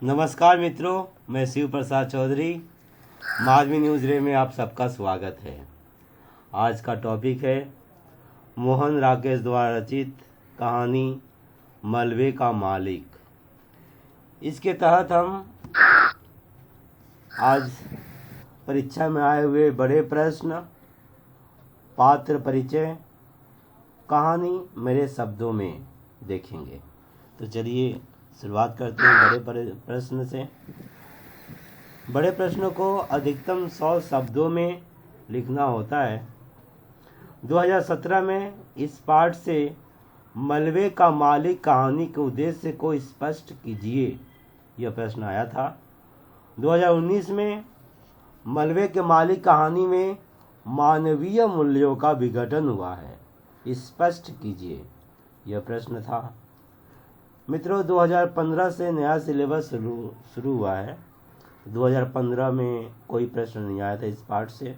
नमस्कार मित्रों, मैं शिव प्रसाद चौधरी। माधवी न्यूज़ रे में आप सबका स्वागत है। आज का टॉपिक है मोहन राकेश द्वारा रचित कहानी मलबे का मालिक। इसके तहत हम आज परीक्षा में आए हुए बड़े प्रश्न, पात्र परिचय, कहानी मेरे शब्दों में देखेंगे। तो चलिए शुरुआत करते हैं बड़े प्रश्न से। बड़े प्रश्नों को अधिकतम 100 शब्दों में लिखना होता है। 2017 में इस पाठ से मलबे का मालिक कहानी के उद्देश्य को स्पष्ट कीजिए, यह प्रश्न आया था। 2019 में मलबे के मालिक कहानी में मानवीय मूल्यों का विघटन हुआ है, स्पष्ट कीजिए, यह प्रश्न था। मित्रों, 2015 से नया सिलेबस शुरू हुआ है। 2015 में कोई प्रश्न नहीं आया था इस पाठ से।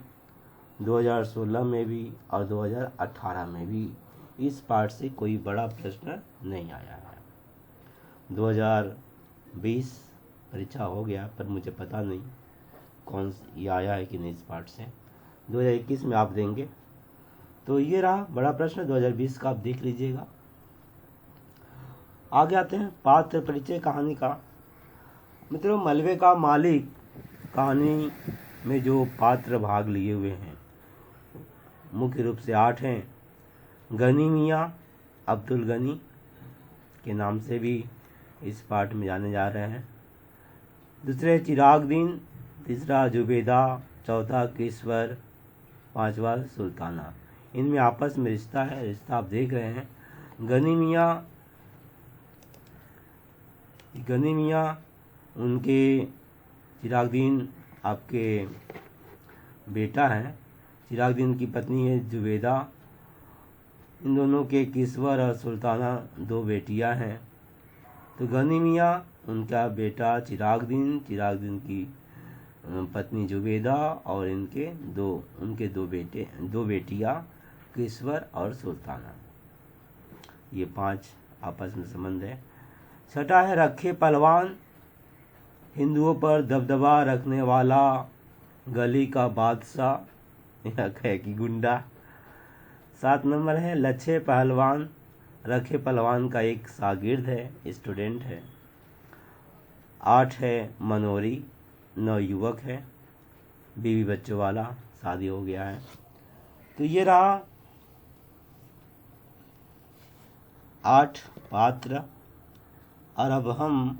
2016 में भी और 2018 में भी इस पाठ से कोई बड़ा प्रश्न नहीं आया है। 2020 परीक्षा हो गया, पर मुझे पता नहीं कौन ये आया है कि नहीं इस पाठ से। 2021 में आप देंगे। तो ये रहा बड़ा प्रश्न 2020 का, आप देख लीजिएगा। आगे आते हैं पात्र परिचय कहानी का। मित्रों, मलबे का मालिक कहानी में जो पात्र भाग लिए हुए हैं मुख्य रूप से 8 हैं। गनी मियाँ, अब्दुल गनी के नाम से भी इस पाठ में जाने जा रहे हैं। दूसरे चिरागदीन, तीसरा जुबेदा, चौथा किश्वर, पांचवा सुल्ताना। इनमें आपस में रिश्ता है, रिश्ता आप देख रहे हैं। गनी मियाँ उनके चिरागदीन आपके बेटा हैं। चिरागदीन की पत्नी है जुबेदा। इन दोनों के किश्वर और सुल्ताना 2 बेटियां हैं। तो गनी मियाँ उनका बेटा चिरागदीन की पत्नी जुबेदा और उनके दो बेटियां किश्वर और सुल्ताना। ये 5 आपस में संबंध है। छठा है रखे पहलवान, हिंदुओं पर दबदबा रखने वाला गली का बादशाह या कहे कि गुंडा। 7 नंबर है लच्छे पहलवान, रखे पहलवान का एक शागिर्द है, स्टूडेंट है। 8 है मनोरी, नवयुवक है, बीवी बच्चों वाला, शादी हो गया है। तो ये रहा 8 पात्र। और अब हम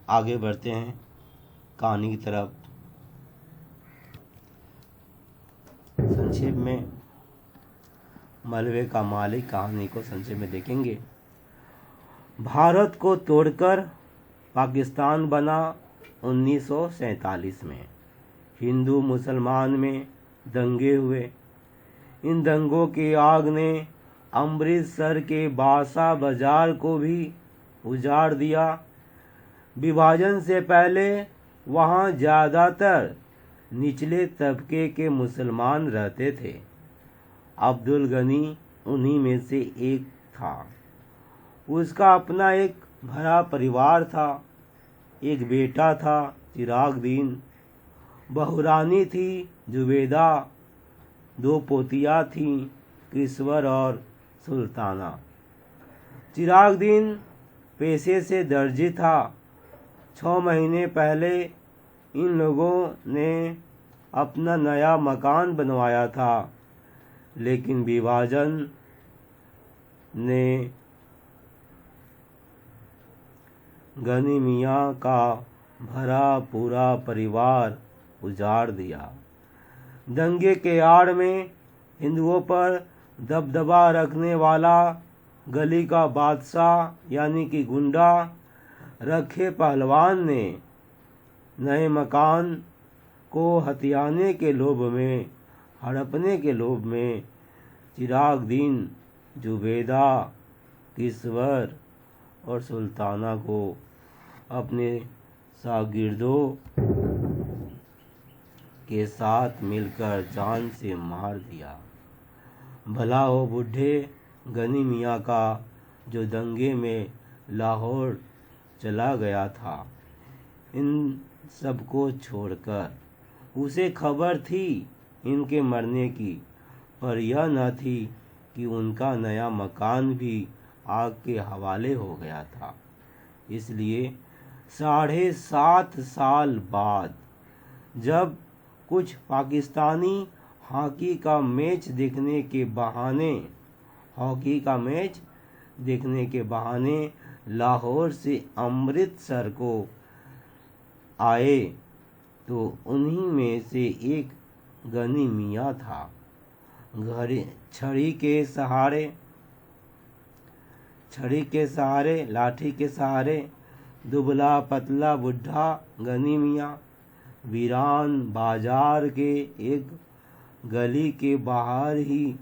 आगे बढ़ते हैं कहानी की तरफ। संक्षेप में मलबे का मालिक कहानी को संक्षेप में देखेंगे। भारत को तोड़कर पाकिस्तान बना 1947 में। हिंदू मुसलमान में दंगे हुए। इन दंगों की आग ने अमृतसर के बासा बाजार को भी उजाड़ दिया। विभाजन से पहले वहाँ ज़्यादातर निचले तबके के मुसलमान रहते थे। अब्दुल गनी उन्हीं में से एक था। उसका अपना एक भरा परिवार था। एक बेटा था चिरागदीन, बहुरानी थी जुबेदा, 2 पोतियाँ थीं किश्वर और सुल्ताना। चिरागदीन पेशे से दर्जी था। 6 महीने पहले इन लोगों ने अपना नया मकान बनवाया था, लेकिन विभाजन ने गनी मियाँ का भरा पूरा परिवार उजाड़ दिया। दंगे के आड़ में हिंदुओं पर दबदबा रखने वाला गली का बादशाह यानी कि गुंडा रखे पहलवान ने नए मकान को हथियाने के लोभ में, हड़पने के लोभ में चिरागदीन, जुबेदा, किश्वर और सुल्ताना को अपने शागिर्दों के साथ मिलकर जान से मार दिया। भला हो बूढ़े गनी मियाँ का जो दंगे में लाहौर चला गया था। इन सबको छोड़कर। उसे खबर थी इनके मरने की, पर यह न थी कि उनका नया मकान भी आग के हवाले हो गया था। इसलिए 7.5 साल बाद जब कुछ पाकिस्तानी हॉकी का मैच देखने के बहाने लाहौर से अमृतसर को आए तो उन्हीं में से एक गनी मियाँ था। छड़ी के सहारे लाठी के सहारे दुबला पतला बुढ़ा गनी मियाँ वीरान बाजार के एक गली के बाहर ही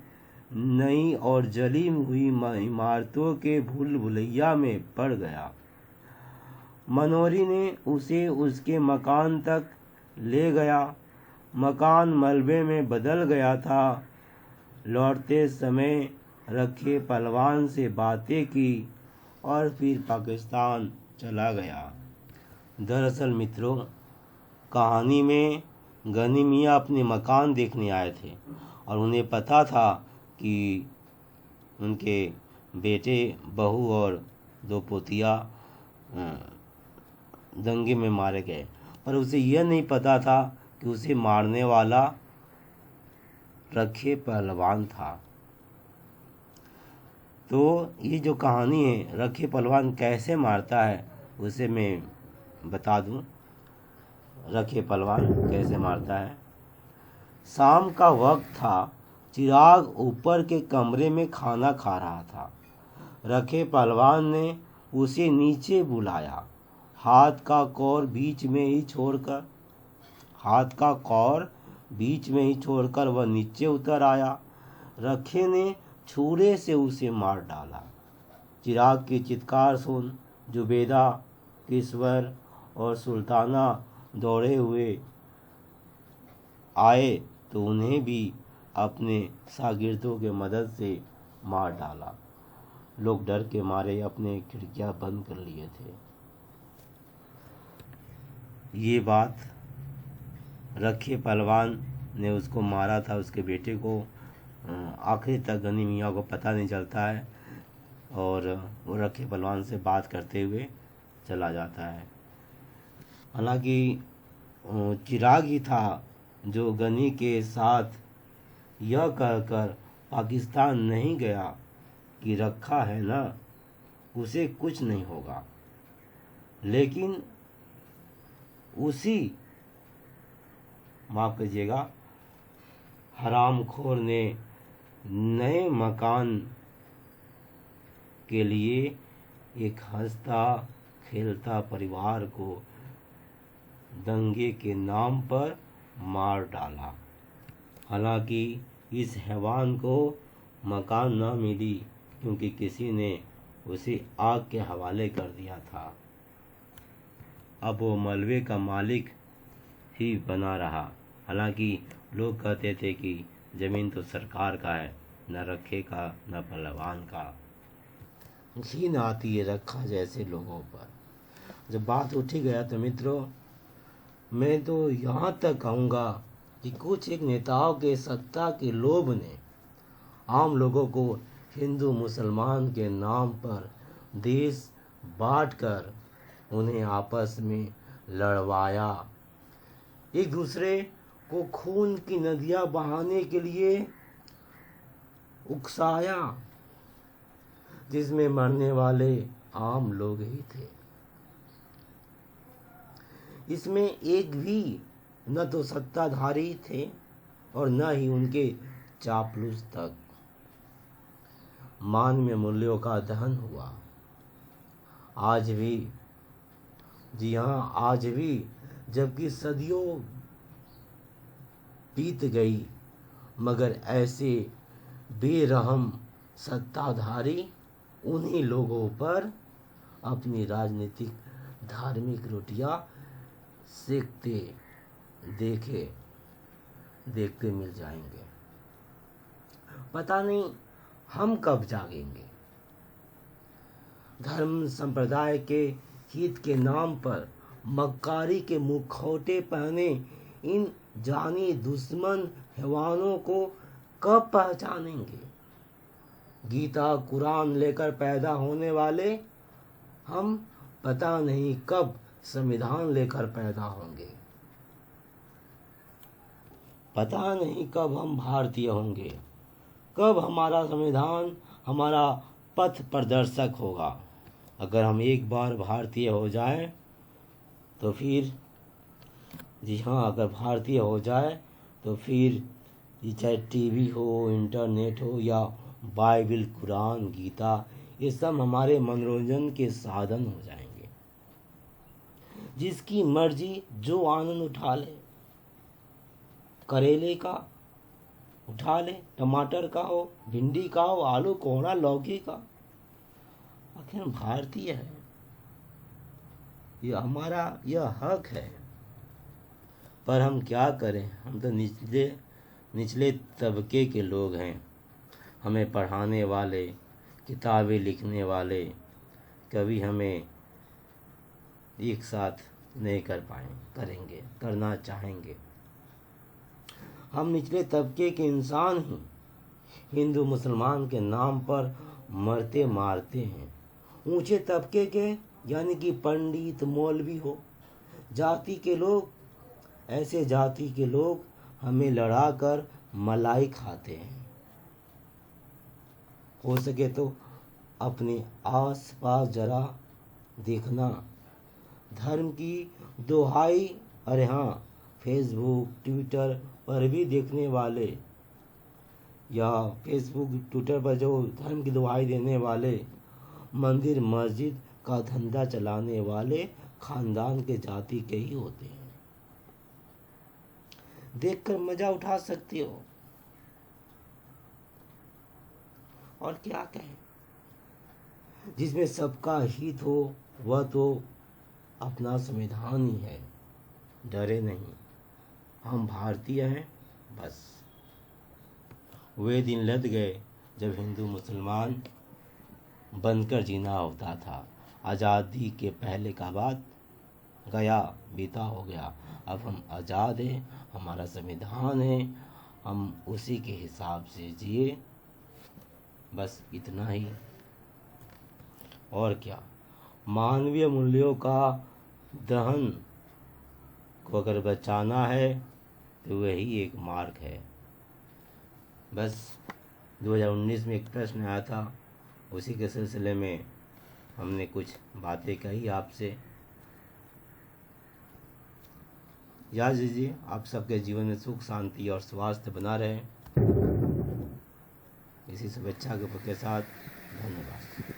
नई और जली हुई इमारतों के भूल भुलैया में पड़ गया। मनोरी ने उसे उसके मकान तक ले गया। मकान मलबे में बदल गया था। लौटते समय रखे पहलवान से बातें की और फिर पाकिस्तान चला गया। दरअसल मित्रों, कहानी में गनी मियाँ अपने मकान देखने आए थे और उन्हें पता था कि उनके बेटे, बहू और 2 पोतिया दंगे में मारे गए, पर उसे यह नहीं पता था कि उसे मारने वाला रखे पहलवान था। तो ये जो कहानी है रखे पहलवान कैसे मारता है उसे मैं बता दूं। रखे पहलवान कैसे मारता है। शाम का वक्त था। चिराग ऊपर के कमरे में खाना खा रहा था। रखे पहलवान ने उसे नीचे बुलाया। हाथ का कौर बीच में ही छोड़कर वह नीचे उतर आया। रखे ने छुरे से उसे मार डाला। चिराग की चित्कार सुन जुबेदा, किश्वर और सुल्ताना दौड़े हुए आए तो उन्हें भी अपने शागिर्दों के मदद से मार डाला। लोग डर के मारे अपने खिड़कियां बंद कर लिए थे। ये बात रखे पहलवान ने उसको मारा था, उसके बेटे को, आखिर तक गनी मियाँ को पता नहीं चलता है और वो रखे पहलवान से बात करते हुए चला जाता है। हालांकि चिराग ही था जो गनी के साथ यह कहकर पाकिस्तान नहीं गया कि रखा है ना, उसे कुछ नहीं होगा। लेकिन माफ कीजिएगा, हरामखोर ने नए मकान के लिए एक हंसता खेलता परिवार को दंगे के नाम पर मार डाला। हालांकि इस हैवान को मकान न मिली क्योंकि किसी ने उसे आग के हवाले कर दिया था। अब वो मलबे का मालिक ही बना रहा। हालांकि लोग कहते थे कि जमीन तो सरकार का है, न रखे का न पहलवान का। घिन आती है रखा जैसे लोगों पर। जब बात उठी गया तो मित्रों, मैं तो यहाँ तक कहूँगा कि कुछ एक नेताओं के सत्ता के लोभ ने आम लोगों को हिंदू मुसलमान के नाम पर देश बांटकर उन्हें आपस में लड़वाया, एक दूसरे को खून की नदियां बहाने के लिए उकसाया, जिसमें मरने वाले आम लोग ही थे। इसमें एक भी न तो सत्ताधारी थे और न ही उनके चापलूस तक। मानवीय मूल्यों का दहन हुआ। आज भी, जी हाँ, आज भी, जबकि सदियों बीत गई, मगर ऐसे बेरहम सत्ताधारी उन्हीं लोगों पर अपनी राजनीतिक धार्मिक रोटियां सेकते देखते मिल जाएंगे। पता नहीं हम कब जागेंगे। धर्म संप्रदाय के हित के नाम पर मक्कारी के मुखौटे पहने इन जानी दुश्मन हैवानों को कब पहचानेंगे? गीता कुरान लेकर पैदा होने वाले हम पता नहीं कब संविधान लेकर पैदा होंगे। पता नहीं कब हम भारतीय होंगे, कब हमारा संविधान हमारा पथ प्रदर्शक होगा। अगर हम एक बार भारतीय हो जाएं तो फिर, जी हाँ, अगर भारतीय हो जाए तो फिर ये चाहे टीवी हो, इंटरनेट हो या बाइबल, कुरान, गीता, ये सब हमारे मनोरंजन के साधन हो जाएंगे। जिसकी मर्जी जो आनंद उठा ले, करेले का उठा ले, टमाटर का हो, भिंडी का हो, आलू, कोहड़ा, लौकी का। आखिर हम भारतीय है, ये हमारा यह हक है। पर हम क्या करें, हम तो निचले तबके के लोग हैं। हमें पढ़ाने वाले, किताबें लिखने वाले कभी हमें एक साथ नहीं करेंगे, करना चाहेंगे। हम निचले तबके के इंसान ही हिंदू मुसलमान के नाम पर मरते मारते हैं। ऊंचे तबके के यानी कि पंडित, मौलवी हो, जाति के लोग, ऐसे जाति के लोग हमें लड़ाकर मलाई खाते हैं। हो सके तो अपने आस पास जरा देखना। धर्म की दोहाई, अरे हाँ, फेसबुक, ट्विटर पर भी देखने वाले या फेसबुक, ट्विटर पर जो धर्म की दोहाई देने वाले, मंदिर मस्जिद का धंधा चलाने वाले खानदान के जाति के ही होते हैं। देखकर मजा उठा सकते हो, और क्या कहें। जिसमें सबका हित हो वह तो अपना संविधान ही है। डरे नहीं, हम भारतीय हैं बस। वे दिन लद गए जब हिंदू मुसलमान बनकर जीना होता था। आज़ादी के पहले का बात गया, बीता हो गया। अब हम आज़ाद हैं, हमारा संविधान है, हम उसी के हिसाब से जिए, बस इतना ही। और क्या, मानवीय मूल्यों का दहन को अगर बचाना है तो वही एक मार्ग है। बस 2019 में एक प्रश्न आया था, उसी के सिलसिले में हमने कुछ बातें कही आपसे। याद दीजिए, आप सबके जीवन में सुख, शांति और स्वास्थ्य बना रहे। इसी शुभेच्छा के साथ धन्यवाद।